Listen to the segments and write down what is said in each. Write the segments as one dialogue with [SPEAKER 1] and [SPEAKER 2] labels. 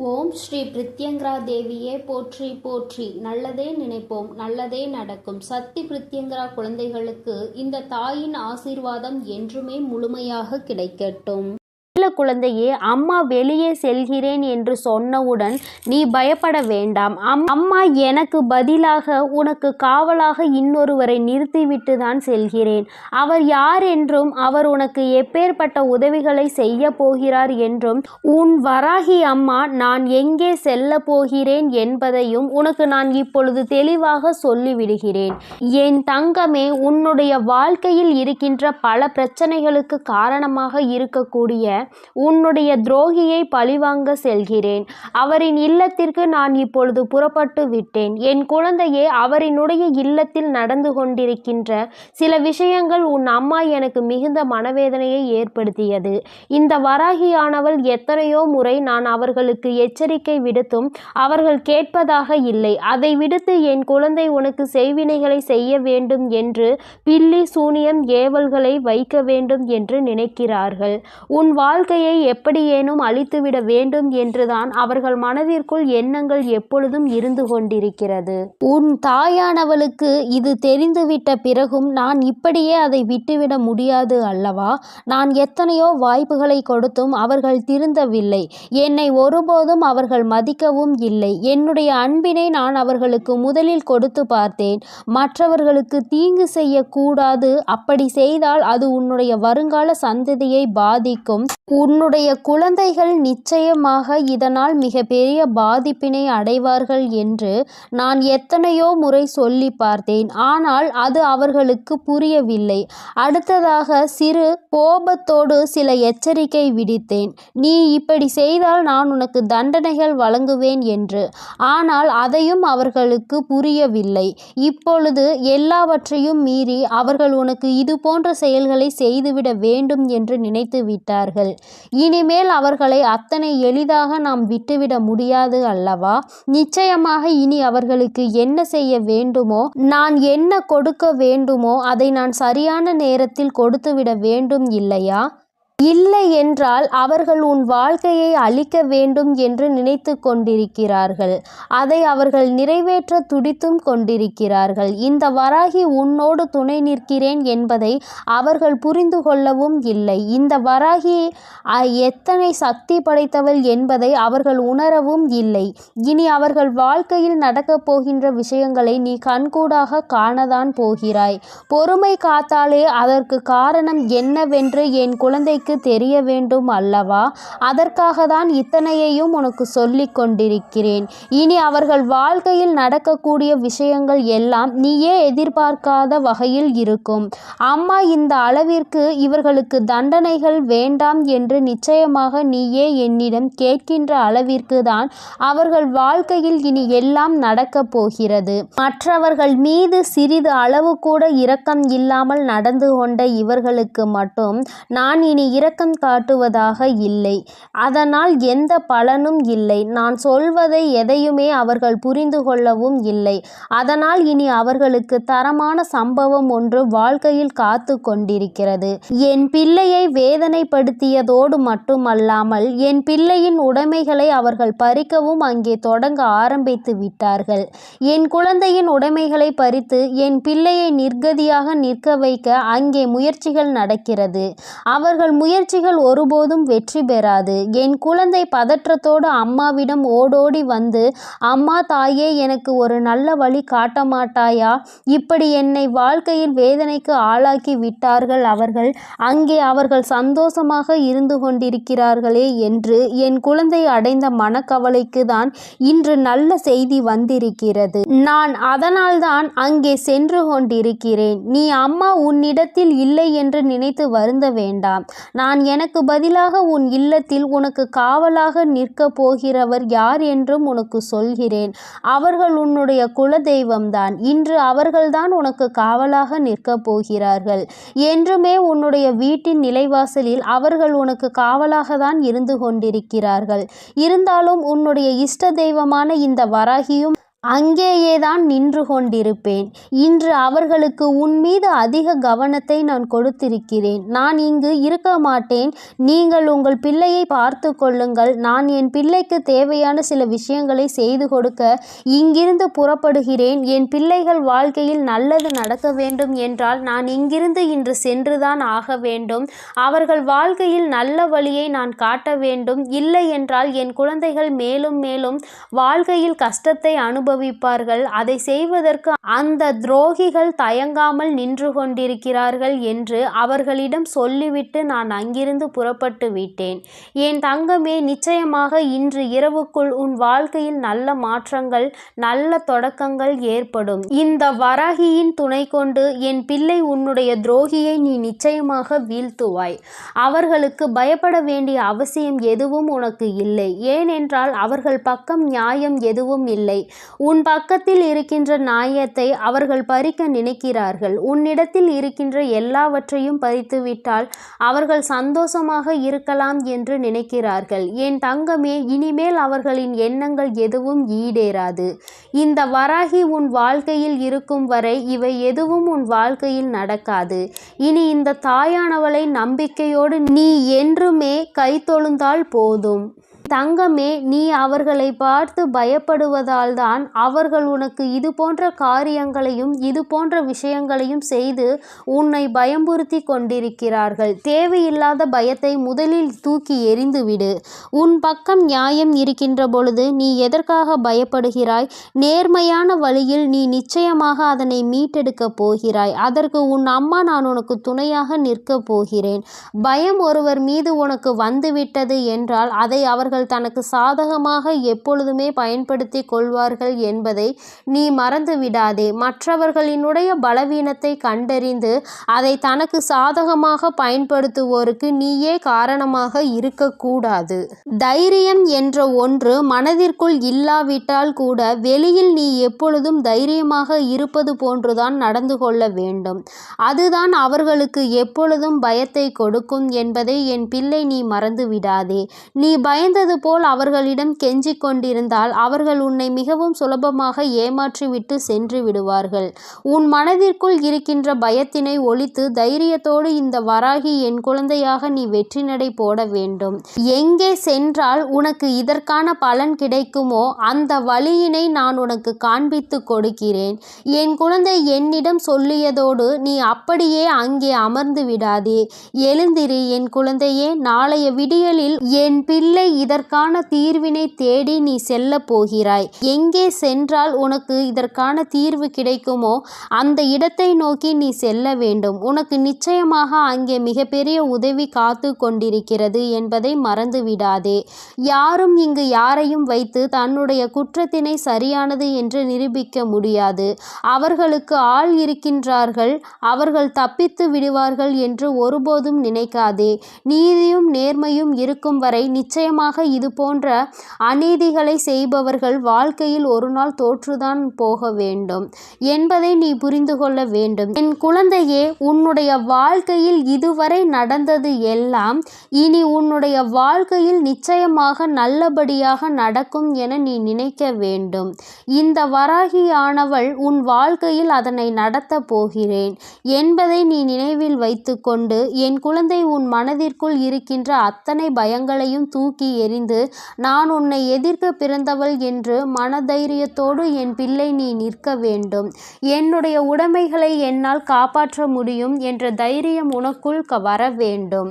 [SPEAKER 1] ஓம் ஸ்ரீ பிரித்யங்கரா தேவியே போற்றி போற்றி. நல்லதே நினைப்போம், நல்லதே நடக்கும். சக்தி பிரித்யங்கரா குழந்தைகளுக்கு இந்த தாயின் ஆசீர்வாதம் என்றுமே முழுமையாக கிடைக்கட்டும்.
[SPEAKER 2] குழந்தையே, அம்மா வெளியே செல்கிறேன் என்று சொன்னவுடன் நீ பயப்பட வேண்டாம். அம்மா எனக்கு பதிலாக உனக்கு காவலாக இன்னொருவரை நிறுத்திவிட்டு தான் செல்கிறேன். அவர் யார் என்றும் அவர் உனக்கு எப்பேற்பட்ட உதவிகளை செய்ய போகிறார் என்றும் உன் வராகி அம்மா நான் எங்கே செல்ல போகிறேன் என்பதையும் உனக்கு நான் இப்பொழுது தெளிவாக சொல்லிவிடுகிறேன். என் தங்கமே, உன்னுடைய வாழ்க்கையில் இருக்கின்ற பல பிரச்சனைகளுக்கு காரணமாக இருக்கக்கூடிய உன்னுடைய துரோகியை பழிவாங்க செல்கிறேன். அவரின் இல்லத்திற்கு நான் இப்பொழுது புறப்பட்டு விட்டேன். என் குழந்தையே, அவரினுடைய இல்லத்தில் நடந்து கொண்டிருக்கின்ற சில விஷயங்கள் உன் அம்மா எனக்கு மிகுந்த மனவேதனையை ஏற்படுத்தியது. இந்த வராகியானவள் எத்தனையோ முறை நான் அவர்களுக்கு எச்சரிக்கை விடுத்தும் அவர்கள் கேட்பதாக இல்லை. அதை விடுத்து என் குழந்தை உனக்கு செய்வினைகளை செய்ய வேண்டும் என்று பில்லி சூனியம் ஏவல்களை வைக்க வேண்டும் என்று நினைக்கிறார்கள். உன் வாழ்க்கையை எப்படியேனும் அழித்துவிட வேண்டும் என்றுதான் அவர்கள் மனதிற்குள் எண்ணங்கள் எப்பொழுதும் இருந்து கொண்டிருக்கிறது. உன் தாயானவளுக்கு இது தெரிந்துவிட்ட பிறகும் நான் இப்படியே அதை விட்டுவிட முடியாது அல்லவா? நான் எத்தனையோ வாய்ப்புகளை கொடுத்தும் அவர்கள் திருந்தவில்லை. என்னை ஒருபோதும் அவர்கள் மதிக்கவும் இல்லை. என்னுடைய அன்பினை நான் அவர்களுக்கு முதலில் கொடுத்து பார்த்தேன். மற்றவர்களுக்கு தீங்கு செய்யக்கூடாது. அப்படி செய்தால் அது உன்னுடைய வருங்கால சந்ததியை பாதிக்கும். உன்னுடைய குழந்தைகள் நிச்சயமாக இதனால் மிகப்பெரிய பாதிப்பினை அடைவார்கள் என்று நான் எத்தனையோ முறை சொல்லி பார்த்தேன். ஆனால் அது அவர்களுக்கு புரியவில்லை. அடுத்ததாக சிறு கோபத்தோடு சில எச்சரிக்கை விடுத்தேன். நீ இப்படி செய்தால் நான் உனக்கு தண்டனைகள் வழங்குவேன் என்று. ஆனால் அதையும் அவர்களுக்கு புரியவில்லை. இப்பொழுது எல்லாவற்றையும் மீறி அவர்கள் உனக்கு இது போன்ற செயல்களை செய்துவிட வேண்டும் என்று நினைத்து விட்டார்கள். இனிமேல் அவர்களை அத்தனை எளிதாக நாம் விட்டுவிட முடியாது அல்லவா? நிச்சயமாக இனி அவர்களுக்கு என்ன செய்ய வேண்டுமோ, நான் என்ன கொடுக்க வேண்டுமோ அதை நான் சரியான நேரத்தில் கொடுத்துவிட வேண்டும் இல்லையா? இல்லை என்றால் அவர்கள் உன் வாழ்க்கையை அழிக்க வேண்டும் என்று நினைத்து கொண்டிருக்கிறார்கள். அதை அவர்கள் நிறைவேற்ற துடித்தும் கொண்டிருக்கிறார்கள். இந்த வராகி உன்னோடு துணை நிற்கிறேன் என்பதை அவர்கள் புரிந்து கொள்ளவும் இல்லை. இந்த வராகி எத்தனை சக்தி படைத்தவள் என்பதை அவர்கள் உணரவும் இல்லை. இனி அவர்கள் வாழ்க்கையில் நடக்கப் போகின்ற விஷயங்களை நீ கண்கூடாக காணதான் போகிறாய். பொறுமை காத்தாலே அதற்கு காரணம் என்னவென்று என் குழந்தைக்கு தெரிய வேண்டும் அல்லவா? அதற்காக தான் இத்தனையையும் உனக்கு சொல்லிக் கொண்டிருக்கிறேன். இனி அவர்கள் வாழ்க்கையில் நடக்கக்கூடிய விஷயங்கள் எல்லாம் நீயே எதிர்பார்க்காத வகையில் இருக்கும். அம்மா இந்த அளவிற்கு இவர்களுக்கு தண்டனைகள் வேண்டாம் என்று நிச்சயமாக நீயே என்னிடம் கேட்கின்ற அளவிற்கு தான் அவர்கள் வாழ்க்கையில் இனி எல்லாம் நடக்கப் போகிறது. மற்றவர்கள் மீது சிறிது அளவு கூட இரக்கம் இல்லாமல் நடந்து கொண்ட இவர்களுக்கு மட்டும் நான் இனி இரக்கம் காட்டுவதாக இல்லை. அதனால் எந்த பலனும் இல்லை. நான் சொல்வதை எதையுமே அவர்கள் புரிந்து கொள்ளவும் இல்லை. அதனால் இனி அவர்களுக்கு தரமான சம்பவம் ஒன்று வாழ்க்கையில் காத்து கொண்டிருக்கிறது. என் பிள்ளையை வேதனைப்படுத்தியதோடு மட்டுமல்லாமல் என் பிள்ளையின் உடைமைகளை அவர்கள் பறிக்கவும் அங்கே தொடங்க ஆரம்பித்து விட்டார்கள். என் குழந்தையின் உடைமைகளை பறித்து என் பிள்ளையை நிர்கதியாக நிற்க வைக்க அங்கே முயற்சிகள் நடக்கிறது. அவர்கள் முயற்சிகள் ஒருபோதும் வெற்றி பெறாது. என் குழந்தை பதற்றத்தோடு அம்மாவிடம் ஓடோடி வந்து, அம்மா தாயே, எனக்கு ஒரு நல்ல வழி காட்ட மாட்டாயா? இப்படி என்னை வாழ்க்கையில் வேதனைக்கு ஆளாக்கி விட்டார்கள் அவர்கள். அங்கே அவர்கள் சந்தோஷமாக இருந்து கொண்டிருக்கிறார்களே என்று என் குழந்தை அடைந்த மனக்கவலைக்கு தான் இன்று நல்ல செய்தி வந்திருக்கிறது. நான் அதனால்தான் அங்கே சென்று கொண்டிருக்கிறேன். நீ அம்மா உன்னிடத்தில் இல்லை என்று நினைத்து வருந்த வேண்டாம். நான் எனக்கு பதிலாக உன் இல்லத்தில் உனக்கு காவலாக நிற்க போகிறவர் யார் என்றும் உனக்கு சொல்கிறேன். அவர்கள் உன்னுடைய குல தெய்வம்தான். இன்று அவர்கள்தான் உனக்கு காவலாக நிற்கப் போகிறார்கள். என்றுமே உன்னுடைய வீட்டின் நிலைவாசலில் அவர்கள் உனக்கு காவலாக தான் இருந்து கொண்டிருக்கிறார்கள். இருந்தாலும் உன்னுடைய இஷ்ட தெய்வமான இந்த வராகியும் அங்கேயேதான் நின்று கொண்டிருப்பேன். இன்று அவர்களுக்கு உன் மீது அதிக கவனத்தை நான் கொடுத்திருக்கிறேன். நான் இங்கு இருக்க மாட்டேன். நீங்கள் உங்கள் பிள்ளையை பார்த்து கொள்ளுங்கள். நான் என் பிள்ளைக்கு தேவையான சில விஷயங்களை செய்து கொடுக்க இங்கிருந்து புறப்படுகிறேன். என் பிள்ளைகள் வாழ்க்கையில் நல்லது நடக்க வேண்டும் என்றால் நான் இங்கிருந்து இன்று சென்றுதான் ஆக வேண்டும். அவர்கள் வாழ்க்கையில் நல்ல வழியை நான் காட்ட வேண்டும். இல்லை என்றால் என் குழந்தைகள் மேலும் மேலும் வாழ்க்கையில் கஷ்டத்தை அனுபவிப்பார்கள். அதை செய்வதற்கு அந்த துரோகிகள் தயங்காமல் நின்று கொண்டிருக்கிறார்கள் என்று அவர்களிடம் சொல்லிவிட்டு நான் அங்கிருந்து புறப்பட்டு விட்டேன். என் தங்கமே, நிச்சயமாக இன்று இரவுக்குள் உன் வாழ்க்கையில் நல்ல மாற்றங்கள், நல்ல தொடக்கங்கள் ஏற்படும். இந்த வராகியின் துணை கொண்டு என் பிள்ளை உன்னுடைய துரோகியை நீ நிச்சயமாக வீழ்த்துவாய். அவர்களுக்கு பயப்பட வேண்டிய அவசியம் எதுவும் உனக்கு இல்லை. ஏனென்றால் அவர்கள் பக்கம் நியாயம் எதுவும் இல்லை. உன் பக்கத்தில் இருக்கின்ற நியாயத்தை அவர்கள் பறிக்க நினைக்கிறார்கள். உன்னிடத்தில் இருக்கின்ற எல்லாவற்றையும் பறித்துவிட்டால் அவர்கள் சந்தோஷமாக இருக்கலாம் என்று நினைக்கிறார்கள். என் தங்கமே, இனிமேல் அவர்களின் எண்ணங்கள் எதுவும் ஈடேறாது. இந்த வராகி உன் வாழ்க்கையில் இருக்கும் வரை இவை எதுவும் உன் வாழ்க்கையில் நடக்காது. இனி இந்த தாயானவளை நம்பிக்கையோடு நீ என்றுமே கைத்தொழுந்தால் போதும். தங்கமே, நீ அவர்களை பார்த்து பயப்படுவதால் தான் அவர்கள் உனக்கு இது போன்ற காரியங்களையும் இது போன்ற விஷயங்களையும் செய்து உன்னை பயமுறுத்தி கொண்டிருக்கிறார்கள். தேவையில்லாத பயத்தை முதலில் தூக்கி எறிந்துவிடு. உன் பக்கம் நியாயம் இருக்கின்ற பொழுது நீ எதற்காக பயப்படுகிறாய்? நேர்மையான வழியில் நீ நிச்சயமாக அதனை மீட்டெடுக்கப் போகிறாய். அதற்கு உன் அம்மா நான் உனக்கு துணையாக நிற்கப் போகிறேன். பயம் ஒருவர் மீது உனக்கு வந்துவிட்டது என்றால் அதை அவர்கள் தனக்கு சாதகமாக எப்பொழுதுமே பயன்படுத்தி கொள்வார்கள் என்பதை நீ மறந்து விடாதே. மற்றவர்களினுடைய பலவீனத்தை கண்டறிந்து அதை தனக்கு சாதகமாக பயன்படுத்துவோருக்கு நீயே காரணமாக இருக்கக்கூடாது. தைரியம் என்ற ஒன்று மனதிற்குள் இல்லாவிட்டால் கூட வெளியில் நீ எப்பொழுதும் தைரியமாக இருப்பது போன்றுதான் நடந்து கொள்ள வேண்டும். அதுதான் அவர்களுக்கு எப்பொழுதும் பயத்தை கொடுக்கும் என்பதை என் பிள்ளை நீ மறந்து விடாதே. நீ பயந்தது போல் அவர்களிடம் கெஞ்சிக் கொண்டிருந்தால் அவர்கள் உன்னை மிகவும் சுலபமாக ஏமாற்றிவிட்டு சென்று விடுவார்கள். உன் மனதிற்குள் இருக்கின்ற பயத்தினை ஒழித்து தைரியத்தோடு இந்த வராகி என் குழந்தையாக நீ வெற்றி நடை போட வேண்டும். எங்கே சென்றால் உனக்கு இதற்கான பலன் கிடைக்குமோ அந்த வழியினை நான் உனக்கு காண்பித்து கொடுக்கிறேன். என் குழந்தை என்னிடம் சொல்லியதோடு நீ அப்படியே அங்கே அமர்ந்து விடாதே. எழுந்திரு என் குழந்தையே. நாளைய விடியலில் என் பிள்ளை இதற்கான தீர்வினை தேடி நீ செல்ல போகிறாய். எங்கே சென்றால் உனக்கு இதற்கான தீர்வு கிடைக்குமோ அந்த இடத்தை நோக்கி நீ செல்ல வேண்டும். உனக்கு நிச்சயமாக அங்கே மிகப்பெரிய உதவி காத்து கொண்டிருக்கிறது என்பதை மறந்து விடாதே. யாரும் இங்கு யாரையும் வைத்து தன்னுடைய குற்றத்தினை சரியானது என்று நிரூபிக்க முடியாது. அவர்களுக்கு ஆள் இருக்கின்றார்கள். அவர்கள் தப்பித்து விடுவார்கள் என்று ஒருபோதும் நினைக்காதே. நீதியும் நேர்மையும் இருக்கும் வரை நிச்சயமாக இது போன்ற அநீதிகளை செய்பவர்கள் வாழ்க்கையில் ஒரு நாள் தோற்றுதான் போக வேண்டும் என்பதை நீ புரிந்து கொள்ள வேண்டும். என் குழந்தையே, உன்னுடைய வாழ்க்கையில் இதுவரை நடந்தது எல்லாம் இனி உன்னுடைய வாழ்க்கையில் நிச்சயமாக நல்லபடியாக நடக்கும் என நீ நினைக்க வேண்டும். இந்த வராகியானவள் உன் வாழ்க்கையில் அதனை நடத்த போகிறேன் என்பதை நீ நினைவில் வைத்துக்கொண்டு என் குழந்தை உன் மனதிற்குள் இருக்கின்ற அத்தனை பயங்களையும் தூக்கி எறிந்து நான் உன்னை எதிர்க்க பிறந்தவள் என்று மனதைரியத்தோடு என் பிள்ளை நீ நிற்க வேண்டும். என்னுடைய உடைமைகளை என்னால் காப்பாற்ற முடியும் என்ற தைரியம் உனக்குள் வர வேண்டும்.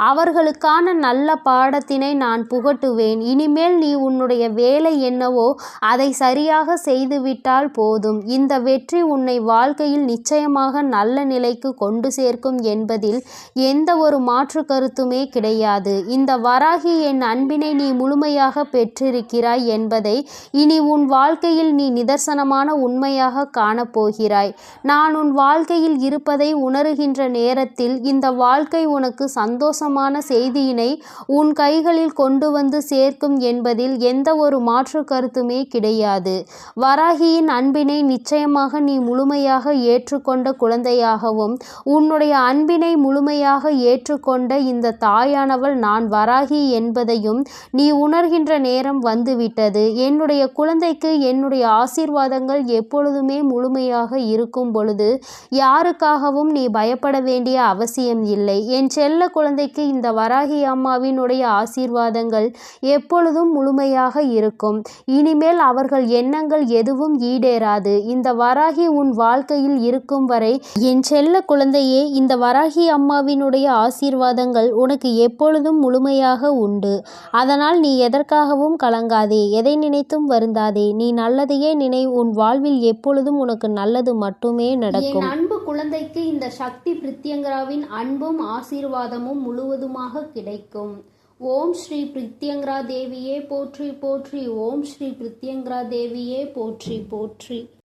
[SPEAKER 2] அவர்களுக்கான நல்ல பாடத்தினை நான் புகட்டுவேன். இனிமேல் நீ உன்னுடைய வேலை என்னவோ அதை சரியாக செய்துவிட்டால் போதும். இந்த வெற்றி உன்னை வாழ்க்கையில் நிச்சயமாக நல்ல நிலைக்கு கொண்டு சேர்க்கும் என்பதில் எந்த ஒரு மாற்று கருத்துமே கிடையாது. இந்த வராகி என் அன்பினை நீ முழுமையாக பெற்றிருக்கிறாய் என்பதை இனி உன் வாழ்க்கையில் நீ நிதர்சனமான உண்மையாக காணப்போகிறாய். நான் உன் வாழ்க்கையில் இருப்பதை உணர்கின்ற நேரத்தில் இந்த வாழ்க்கை உனக்கு சந்தோஷமான செய்தியினை உன் கைகளில் கொண்டு வந்து சேர்க்கும் என்பதில் எந்த ஒரு மாற்று கருத்துமே கிடையாது. வராகியின் அன்பினை நிச்சயமாக நீ முழுமையாக ஏற்றுக்கொண்ட குழந்தையாகவும் உன்னுடைய அன்பினை முழுமையாக ஏற்றுக்கொண்ட இந்த தாயானவள் நான் வராகி என்பதையும் நீ உணர்கின்ற நேரம் வந்துவிட்டது. என்னுடைய குழந்தைக்கு என்னுடைய ஆசீர்வாதங்கள் எப்பொழுதுமே முழுமையாக இருக்கும் பொழுது யாருக்காகவும் நீ பயப்பட வேண்டிய அவசியம் இல்லை. என் செல்ல குழந்தைக்கு இந்த வராகி அம்மாவினுடைய ஆசீர்வாதங்கள் எப்பொழுதும் முழுமையாக இருக்கும். இனிமேல் அவர்கள் எண்ணங்கள் எதுவும் ஈடேறாது. இந்த வராகி உன் வாழ்க்கையில் இருக்கும் வரை என் செல்ல குழந்தையே, இந்த வராகி அம்மாவினுடைய ஆசீர்வாதங்கள் உனக்கு எப்பொழுதும் முழுமையாக உண்டு. அதனால் நீ எதற்காகவும் கலங்காதே, எதை நினைத்தும் வருந்தாதே. நீ நல்லதையே நினை. உன் வாழ்வில் எப்பொழுதும் உனக்கு நல்லது மட்டுமே நடக்கும்.
[SPEAKER 1] என் அன்பு குழந்தைக்கு இந்த சக்தி பிரித்யங்கராவின் அன்பும் ஆசீர்வாதமும் முழுவதுமாக கிடைக்கும். ஓம் ஸ்ரீ பிரித்யங்கரா தேவியே போற்றி போற்றி. ஓம் ஸ்ரீ பிரித்யங்கரா தேவியே போற்றி போற்றி.